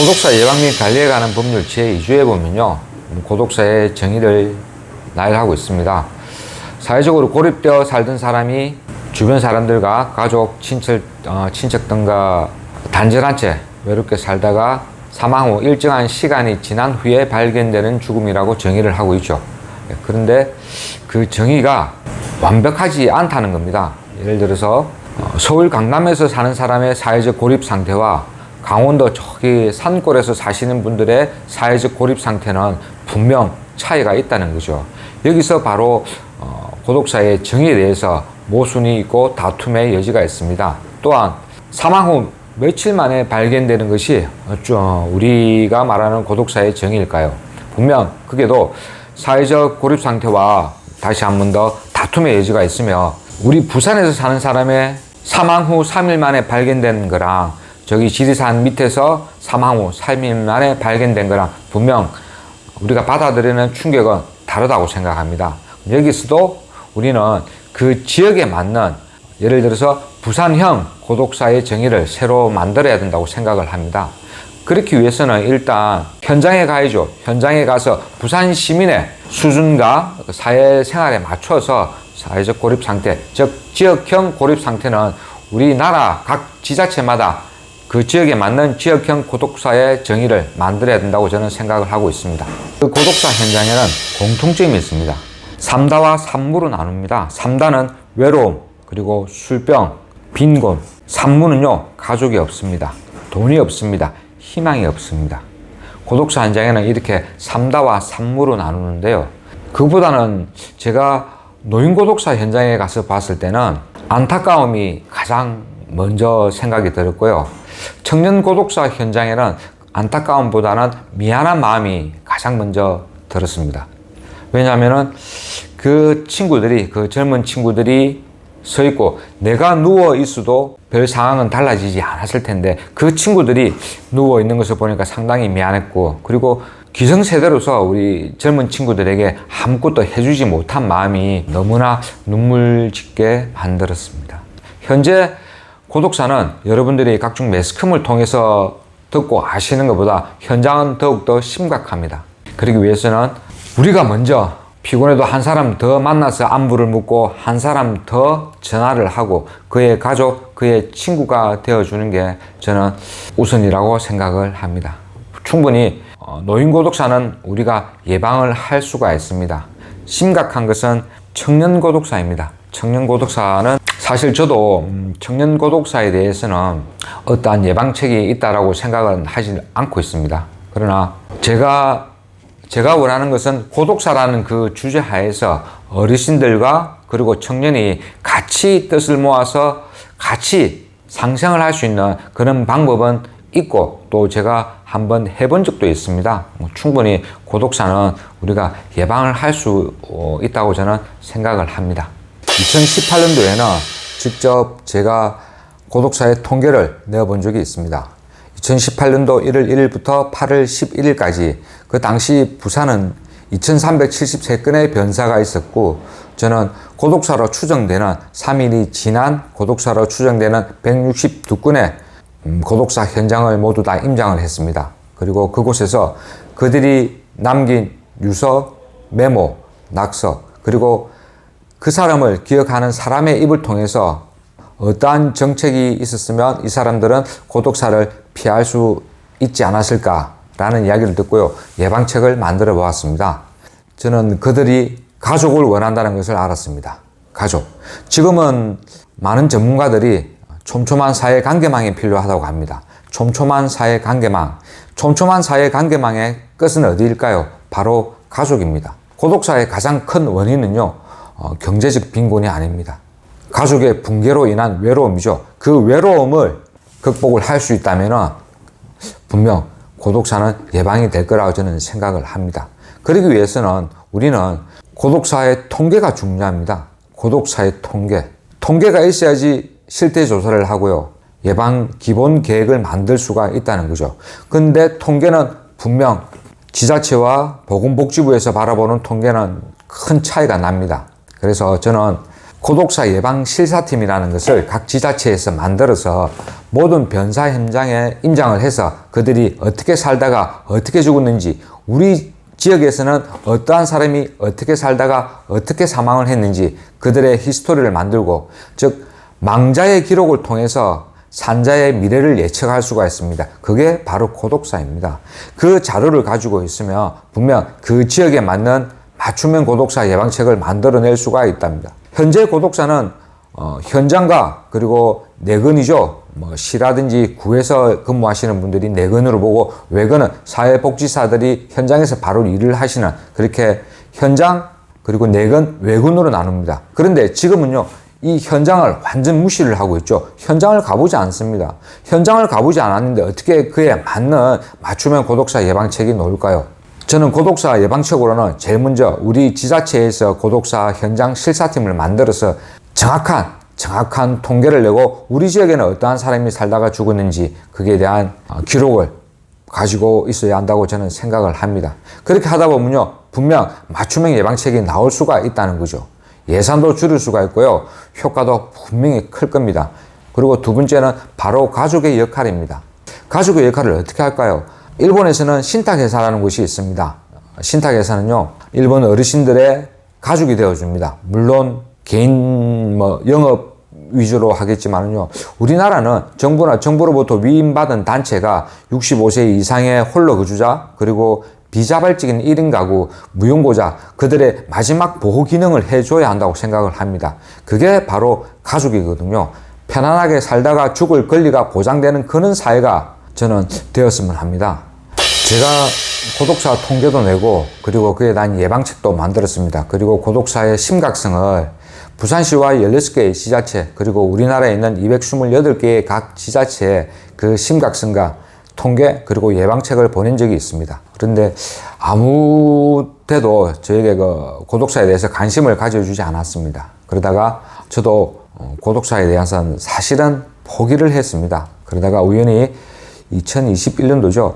고독사 예방 및 관리에 관한 법률 제2조에 보면요, 고독사의 정의를 나열하고 있습니다. 사회적으로 고립되어 살던 사람이 주변 사람들과 가족, 친척 등과 단절한 채 외롭게 살다가 사망 후 일정한 시간이 지난 후에 발견되는 죽음이라고 정의를 하고 있죠. 그런데 그 정의가 완벽하지 않다는 겁니다. 예를 들어서 서울 강남에서 사는 사람의 사회적 고립 상태와 강원도 저기 산골에서 사시는 분들의 사회적 고립 상태는 분명 차이가 있다는 거죠. 여기서 바로 고독사의 정의에 대해서 모순이 있고 다툼의 여지가 있습니다. 또한 사망 후 며칠 만에 발견되는 것이 우리가 말하는 고독사의 정의일까요? 분명 그게도 사회적 고립 상태와 다시 한 번 더 다툼의 여지가 있으며, 우리 부산에서 사는 사람의 사망 후 3일 만에 발견된 거랑 저기 지리산 밑에서 사망 후 3일 만에 발견된 거랑 분명 우리가 받아들이는 충격은 다르다고 생각합니다. 여기서도 우리는 그 지역에 맞는, 예를 들어서 부산형 고독사의 정의를 새로 만들어야 된다고 생각을 합니다. 그렇기 위해서는 일단 현장에 가야죠. 현장에 가서 부산 시민의 수준과 사회생활에 맞춰서 사회적 고립 상태, 즉 지역형 고립 상태는 우리나라 각 지자체마다 그 지역에 맞는 지역형 고독사의 정의를 만들어야 된다고 저는 생각을 하고 있습니다. 그 고독사 현장에는 공통점이 있습니다. 3다와 3무로 나눕니다. 3다는 외로움, 그리고 술병, 빈곤. 3무는요, 가족이 없습니다. 돈이 없습니다. 희망이 없습니다. 고독사 현장에는 이렇게 3다와 3무로 나누는데요. 그보다는 제가 노인고독사 현장에 가서 봤을 때는 안타까움이 가장 먼저 생각이 들었고요. 청년고독사 현장에는 안타까움보다는 미안한 마음이 가장 먼저 들었습니다. 왜냐하면은 그 친구들이, 그 젊은 친구들이 서 있고 내가 누워 있어도 별 상황은 달라지지 않았을 텐데 그 친구들이 누워 있는 것을 보니까 상당히 미안했고, 그리고 기성세대로서 우리 젊은 친구들에게 아무것도 해주지 못한 마음이 너무나 눈물 짓게 만들었습니다. 현재 고독사는 여러분들이 각종 매스컴을 통해서 듣고 아시는 것보다 현장은 더욱더 심각합니다. 그러기 위해서는 우리가 먼저 피곤해도 한 사람 더 만나서 안부를 묻고 한 사람 더 전화를 하고 그의 가족, 그의 친구가 되어주는 게 저는 우선이라고 생각을 합니다. 충분히 노인고독사는 우리가 예방을 할 수가 있습니다. 심각한 것은 청년고독사입니다. 청년고독사는 사실 저도 청년고독사에 대해서는 어떠한 예방책이 있다라고 생각은 하지 않고 있습니다. 그러나 제가 원하는 것은 고독사라는 그 주제 하에서 어르신들과 그리고 청년이 같이 뜻을 모아서 같이 상생을 할 수 있는 그런 방법은 있고, 또 제가 한번 해본 적도 있습니다. 충분히 고독사는 우리가 예방을 할 수 있다고 저는 생각을 합니다. 2018년도에는 직접 제가 고독사의 통계를 내어본 적이 있습니다. 2018년도 1월 1일부터 8월 11일까지 그 당시 부산은 2373건의 변사가 있었고, 저는 고독사로 추정되는 3일이 지난 고독사로 추정되는 162건의 고독사 현장을 모두 다 임장을 했습니다. 그리고 그곳에서 그들이 남긴 유서, 메모, 낙서, 그리고 그 사람을 기억하는 사람의 입을 통해서 어떠한 정책이 있었으면 이 사람들은 고독사를 피할 수 있지 않았을까라는 이야기를 듣고요, 예방책을 만들어 보았습니다. 저는 그들이 가족을 원한다는 것을 알았습니다. 가족. 지금은 많은 전문가들이 촘촘한 사회관계망이 필요하다고 합니다. 촘촘한 사회관계망. 촘촘한 사회관계망의 끝은 어디일까요? 바로 가족입니다. 고독사의 가장 큰 원인은요, 경제적 빈곤이 아닙니다. 가족의 붕괴로 인한 외로움이죠. 그 외로움을 극복을 할 수 있다면 분명 고독사는 예방이 될 거라고 저는 생각을 합니다. 그러기 위해서는 우리는 고독사의 통계가 중요합니다. 고독사의 통계. 통계가 있어야지 실태 조사를 하고요, 예방 기본 계획을 만들 수가 있다는 거죠. 근데 통계는 분명 지자체와 보건복지부에서 바라보는 통계는 큰 차이가 납니다. 그래서 저는 고독사 예방 실사팀이라는 것을 각 지자체에서 만들어서 모든 변사 현장에 임장을 해서 그들이 어떻게 살다가 어떻게 죽었는지, 우리 지역에서는 어떠한 사람이 어떻게 살다가 어떻게 사망을 했는지 그들의 히스토리를 만들고, 즉 망자의 기록을 통해서 산자의 미래를 예측할 수가 있습니다. 그게 바로 고독사입니다. 그 자료를 가지고 있으면 분명 그 지역에 맞는 맞춤형 고독사 예방책을 만들어낼 수가 있답니다. 현재 고독사는 현장과 그리고 내근이죠. 시라든지 구에서 근무하시는 분들이 내근으로 보고, 외근은 사회복지사들이 현장에서 바로 일을 하시는, 그렇게 현장 그리고 내근, 외근으로 나눕니다. 그런데 지금은요, 이 현장을 완전 무시를 하고 있죠. 현장을 가보지 않습니다. 현장을 가보지 않았는데 어떻게 그에 맞는 맞춤형 고독사 예방책이 나올까요? 저는 고독사 예방책으로는 제일 먼저 우리 지자체에서 고독사 현장 실사팀을 만들어서 정확한 통계를 내고, 우리 지역에는 어떠한 사람이 살다가 죽었는지 그에 대한 기록을 가지고 있어야 한다고 저는 생각을 합니다. 그렇게 하다 보면요, 분명 맞춤형 예방책이 나올 수가 있다는 거죠. 예산도 줄일 수가 있고요, 효과도 분명히 클 겁니다. 그리고 두 번째는 바로 가족의 역할입니다. 가족의 역할을 어떻게 할까요? 일본에서는 신탁회사라는 곳이 있습니다. 신탁회사는요, 일본 어르신들의 가족이 되어줍니다. 물론 개인 영업 위주로 하겠지만요, 우리나라는 정부나 정부로부터 위임받은 단체가 65세 이상의 홀로 거주자, 그리고 비자발적인 1인 가구, 무용고자, 그들의 마지막 보호 기능을 해줘야 한다고 생각을 합니다. 그게 바로 가족이거든요. 편안하게 살다가 죽을 권리가 보장되는 그런 사회가 저는 되었으면 합니다. 제가 고독사 통계도 내고, 그리고 그에 대한 예방책도 만들었습니다. 그리고 고독사의 심각성을 부산시와 16개의 지자체, 그리고 우리나라에 있는 228개의 각 지자체의 그 심각성과 통계, 그리고 예방책을 보낸 적이 있습니다. 그런데 아무 때도 저에게 그 고독사에 대해서 관심을 가져주지 않았습니다. 그러다가 저도 고독사에 대해서는 사실은 포기를 했습니다. 그러다가 우연히 2021년도죠.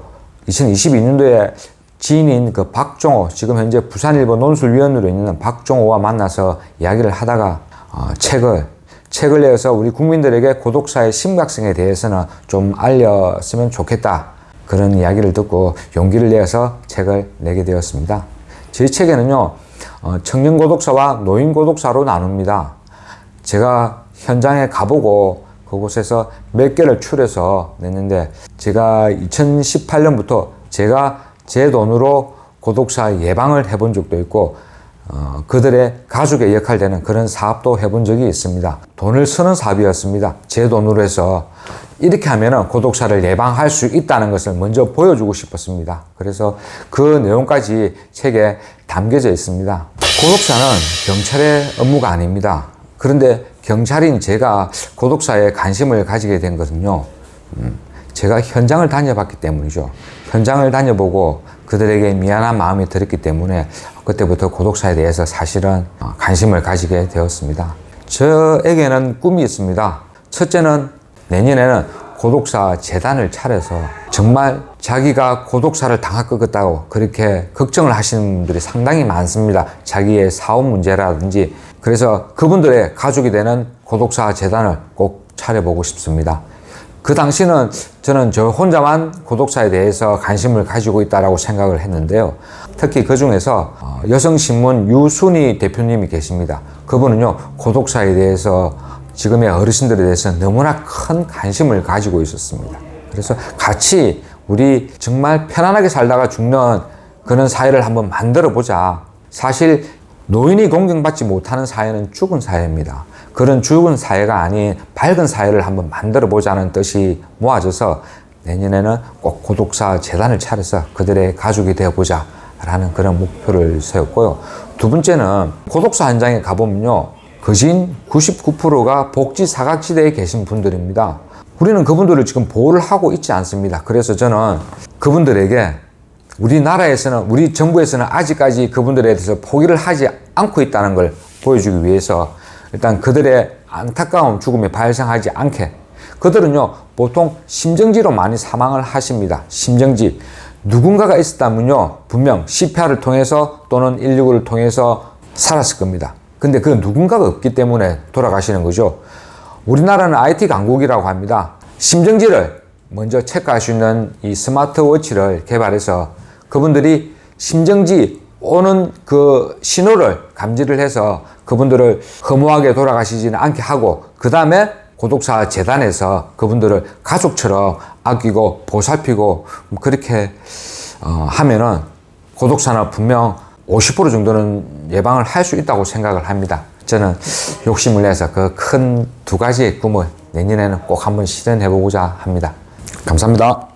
2022년도에 지인인 그 박종호, 지금 현재 부산일보 논술위원으로 있는 박종호와 만나서 이야기를 하다가 책을 내어서 우리 국민들에게 고독사의 심각성에 대해서는 좀 알렸으면 좋겠다, 그런 이야기를 듣고 용기를 내어서 책을 내게 되었습니다. 제 책에는요, 청년 고독사와 노인 고독사로 나눕니다. 제가 현장에 가보고 그곳에서 몇 개를 추려서 냈는데, 제가 2018년부터 제가 제 돈으로 고독사 예방을 해본 적도 있고, 그들의 가족의 역할 되는 그런 사업도 해본 적이 있습니다. 돈을 쓰는 사업이었습니다. 제 돈으로 해서 이렇게 하면은 고독사를 예방할 수 있다는 것을 먼저 보여주고 싶었습니다. 그래서 그 내용까지 책에 담겨져 있습니다. 고독사는 경찰의 업무가 아닙니다. 그런데 경찰인 제가 고독사에 관심을 가지게 된 것은요, 제가 현장을 다녀봤기 때문이죠. 현장을 다녀보고 그들에게 미안한 마음이 들었기 때문에 그때부터 고독사에 대해서 사실은 관심을 가지게 되었습니다. 저에게는 꿈이 있습니다. 첫째는 내년에는 고독사 재단을 차려서 정말 자기가 고독사를 당할 것 같다고 그렇게 걱정을 하시는 분들이 상당히 많습니다. 자기의 사업 문제라든지. 그래서 그분들의 가족이 되는 고독사 재단을 꼭 차려보고 싶습니다. 그 당시는 저는 저 혼자만 고독사에 대해서 관심을 가지고 있다고 생각을 했는데요. 특히 그 중에서 여성신문 유순희 대표님이 계십니다. 그분은요, 고독사에 대해서 지금의 어르신들에 대해서 너무나 큰 관심을 가지고 있었습니다. 그래서 같이 우리 정말 편안하게 살다가 죽는 그런 사회를 한번 만들어 보자. 사실 노인이 공경받지 못하는 사회는 죽은 사회입니다. 그런 죽은 사회가 아닌 밝은 사회를 한번 만들어 보자는 뜻이 모아져서 내년에는 꼭 고독사 재단을 차려서 그들의 가족이 되어보자 라는 그런 목표를 세웠고요. 두 번째는 고독사 현장에 가보면요, 거진 99%가 복지 사각지대에 계신 분들입니다. 우리는 그분들을 지금 보호를 하고 있지 않습니다. 그래서 저는 그분들에게 우리나라에서는, 우리 정부에서는 아직까지 그분들에 대해서 포기를 하지 않고 있다는 걸 보여주기 위해서 일단 그들의 안타까운 죽음이 발생하지 않게, 그들은요 보통 심정지로 많이 사망을 하십니다. 심정지. 누군가가 있었다면요 분명 CPR을 통해서 또는 119를 통해서 살았을 겁니다. 근데 그 누군가가 없기 때문에 돌아가시는 거죠. 우리나라는 IT 강국이라고 합니다. 심정지를 먼저 체크할 수 있는 이 스마트워치를 개발해서 그분들이 심정지 오는 그 신호를 감지를 해서 그분들을 허무하게 돌아가시지는 않게 하고, 그 다음에 고독사 재단에서 그분들을 가족처럼 아끼고 보살피고 그렇게 하면은 고독사는 분명 50% 정도는 예방을 할 수 있다고 생각을 합니다. 저는 욕심을 내서 그 큰 두 가지의 꿈을 내년에는 꼭 한번 실현해 보고자 합니다. 감사합니다.